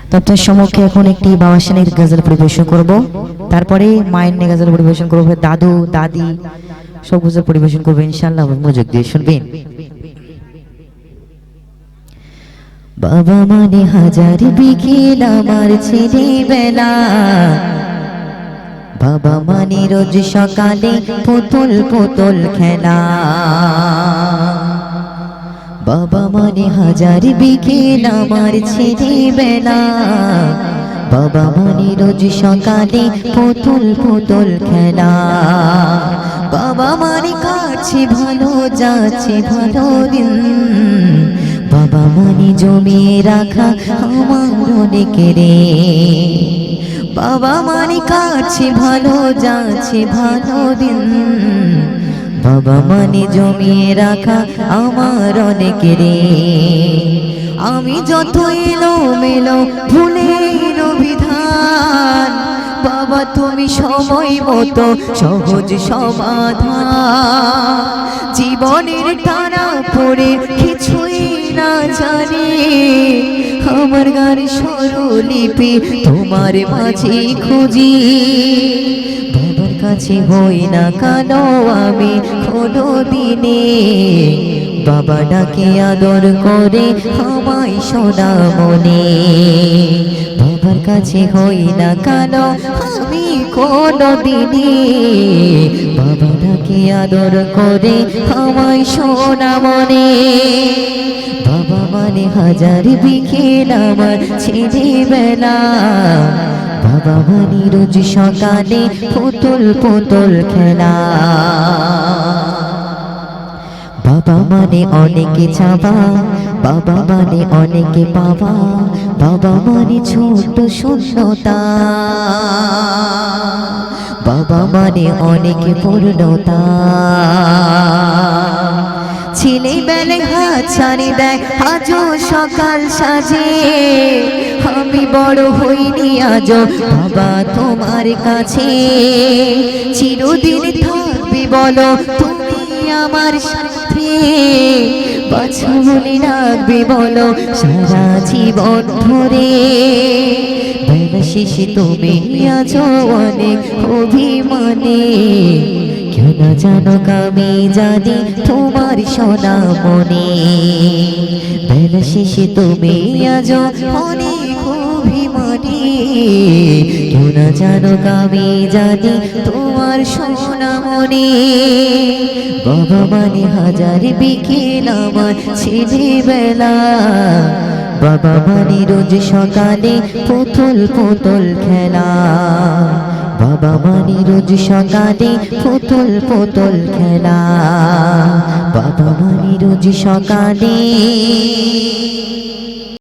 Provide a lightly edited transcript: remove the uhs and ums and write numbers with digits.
তো আপনার সম্মুখে এখন একটি বাবা সেনের গজল পরিবেশন করব, তারপরে মায়ের নিয়ে গজল পরিবেশন করবো, দাদু দাদি সব গজল পরিবেশন করবো ইনশাআল্লাহ। মনোযোগ দিয়ে শুনবেন। বাবা মানে হাজার বিকেল আমার ছেলেবেলা, বাবা মানে রোজ সকালে পুতুল পুতুল খেলা, বাবা মানে হাজার বিকেল আমার ছেলেবেলা, বাবা মানে রোজ সকালে পুতুল পুতুল খেলা, বাবা মানে কাছে ভালো যাচ্ছে ভালো দিন, বাবা মানে জমিয়ে রাখা আমার অনেক রে, বাবা মানে কাছে ভালো যাচ্ছে ভালো দিন, বাবা মানে জমিয়ে রাখা আমার অনেক রে। আমি যত এলো মেলো ভুলের বিধান, বাবা তুমি সময় মতো সহজ সমাধান, জীবনের টানা পড়ে কিছুই না জানি, আমার গান স্বরলিপি তোমার মাঝে খুঁজি, বাবার কাছে হই না কানো আমি কোনো দিনে, বাবা ডাকে আদর করে আমায় সোনা মনে, বাবার কাছে হই না কানো আমি কোনো দিনে, বাবা ডাকে আদর করে আমায় সোনা মনে, বাবা মানে হাজার বিকেল আমার ছেলেবেলা, বাবা মানে রোজ সকালে পুতুল পুতুল খেলা, বাবা মানে অনেকে চাওয়া, বাবা মানে অনেকে পাওয়া, বাবা মানে ছোট শূন্যতা, বাবা মানে অনেকে পূর্ণতা, ছেলেবেলায় হাত ছাড়ি দেয় আজও সকাল সাজে, আমি বড় হইনি আজও বাবা তোমার কাছে, চিরদিন থাকবে বলো তুমি আমার সাথে, বাছা বলে রাখবে বলো সারা জীবন ধরে, বেলা শেষে তুমি আছো অনেক অভিমানে, কেউ না জানো আমি জানি তোমার সোনা মনে, বেলা শেষে তুমি আছো অনেক অভিমানে, কেউ না জানো আমি জানি তোমার সোনা মনে, বাবা মানে হাজার বিকেল আমার ছেলেবেলা, বাবা মানে রোজ সকালে পুতুল পুতুল খেলা, বাবা মানে রোজ সকালে পুতুল পুতুল খেলা, বাবা মানে রোজ সকালে